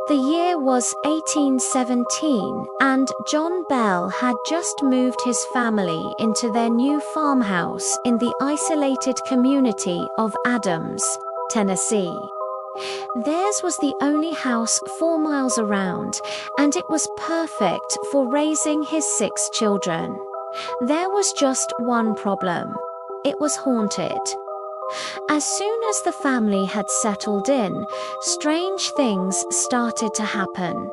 The year was 1817, and John Bell had just moved his family into their new farmhouse in the isolated community of Adams, Tennessee. Theirs was the only house 4 miles around, and it was perfect for raising his 6 children. There was just one problem. It was haunted. As soon as the family had settled in, strange things started to happen.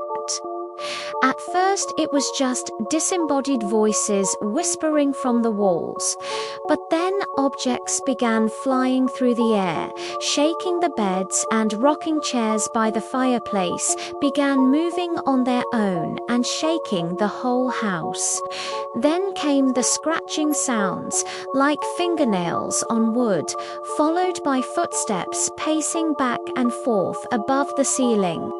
At first, it was just disembodied voices whispering from the walls, but then objects began flying through the air, shaking the beds, and rocking chairs by the fireplace began moving on their own and shaking the whole house. Then came the scratching sounds, like fingernails on wood, followed by footsteps pacing back and forth above the ceiling.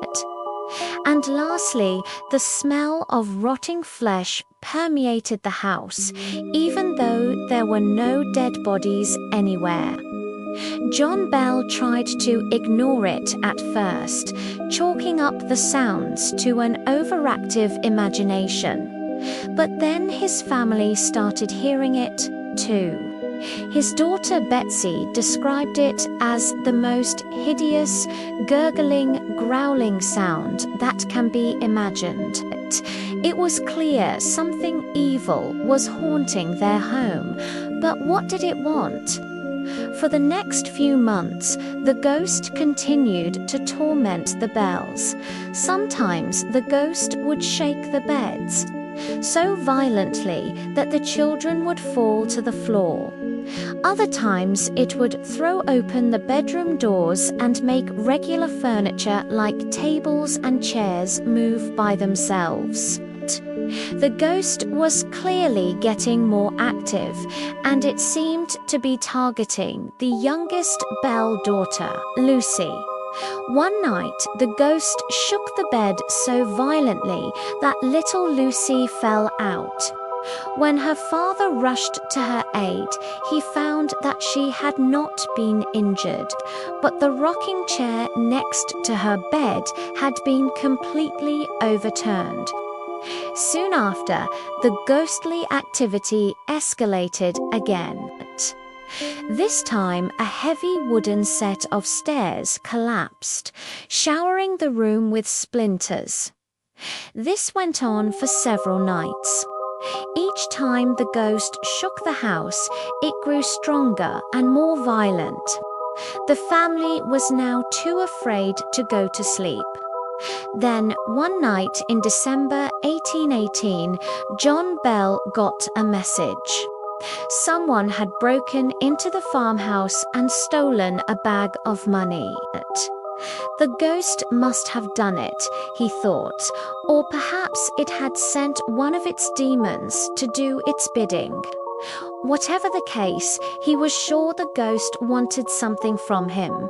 And lastly, the smell of rotting flesh permeated the house, even though there were no dead bodies anywhere. John Bell tried to ignore it at first, chalking up the sounds to an overactive imagination. But then his family started hearing it too. His daughter Betsy described it as the most hideous, gurgling, growling sound that can be imagined. It was clear something evil was haunting their home, but what did it want? For the next few months, the ghost continued to torment the Bells. Sometimes the ghost would shake the beds so violently that the children would fall to the floor. Other times it would throw open the bedroom doors and make regular furniture like tables and chairs move by themselves. The ghost was clearly getting more active, and it seemed to be targeting the youngest Bell daughter, Lucy. One night, the ghost shook the bed so violently that little Lucy fell out. When her father rushed to her aid, he found that she had not been injured, but the rocking chair next to her bed had been completely overturned. Soon after, the ghostly activity escalated again. This time, a heavy wooden set of stairs collapsed, showering the room with splinters. This went on for several nights. Each time the ghost shook the house, it grew stronger and more violent. The family was now too afraid to go to sleep. Then, one night in December 1818, John Bell got a message. Someone had broken into the farmhouse and stolen a bag of money. The ghost must have done it, he thought, or perhaps it had sent one of its demons to do its bidding. Whatever the case, he was sure the ghost wanted something from him.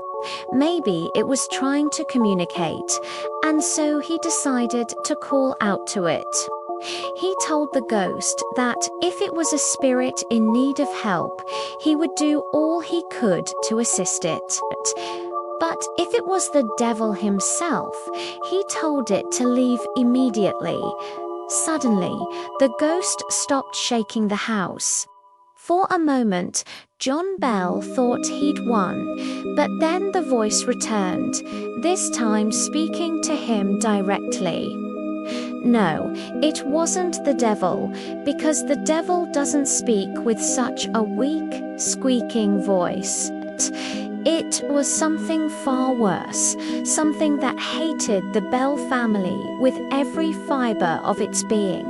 Maybe it was trying to communicate, and so he decided to call out to it. He told the ghost that if it was a spirit in need of help, he would do all he could to assist it. But if it was the devil himself, he told it to leave immediately. Suddenly, the ghost stopped shaking the house. For a moment, John Bell thought he'd won, but then the voice returned, this time speaking to him directly. No, it wasn't the devil, because the devil doesn't speak with such a weak, squeaking voice. It was something far worse, something that hated the Bell family with every fiber of its being.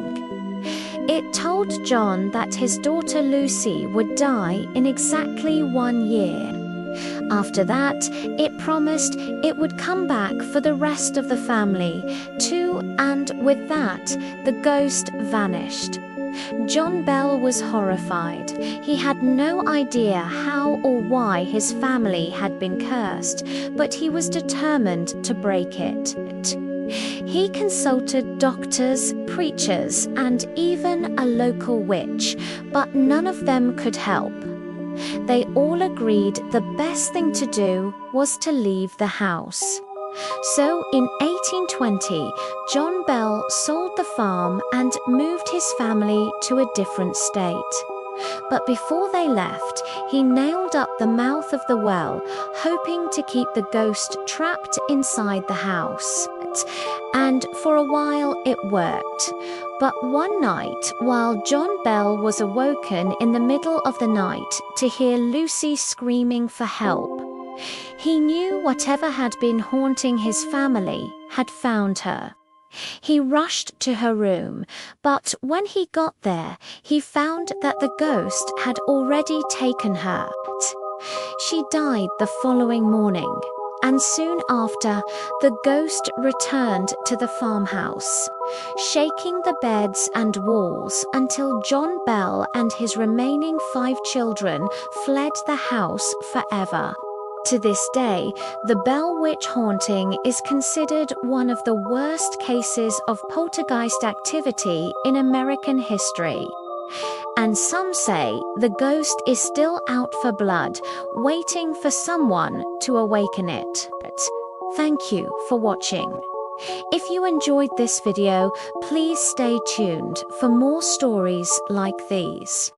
It told John that his daughter Lucy would die in exactly 1 year. After that, it promised it would come back for the rest of the family too, and with that, the ghost vanished. John Bell was horrified. He had no idea how or why his family had been cursed, but he was determined to break it. He consulted doctors, preachers, and even a local witch, but none of them could help. They all agreed the best thing to do was to leave the house. So in 1820, John Bell sold the farm and moved his family to a different state. But before they left, he nailed up the mouth of the well, hoping to keep the ghost trapped inside the house. And for a while it worked. But one night, while John Bell was awoken in the middle of the night to hear Lucy screaming for help, he knew whatever had been haunting his family had found her. He rushed to her room, but when he got there, he found that the ghost had already taken her. She died the following morning, and soon after, the ghost returned to the farmhouse, shaking the beds and walls until John Bell and his remaining 5 children fled the house forever. To this day, the Bell Witch haunting is considered one of the worst cases of poltergeist activity in American history. And some say the ghost is still out for blood, waiting for someone to awaken it. Thank you for watching. If you enjoyed this video, please stay tuned for more stories like these.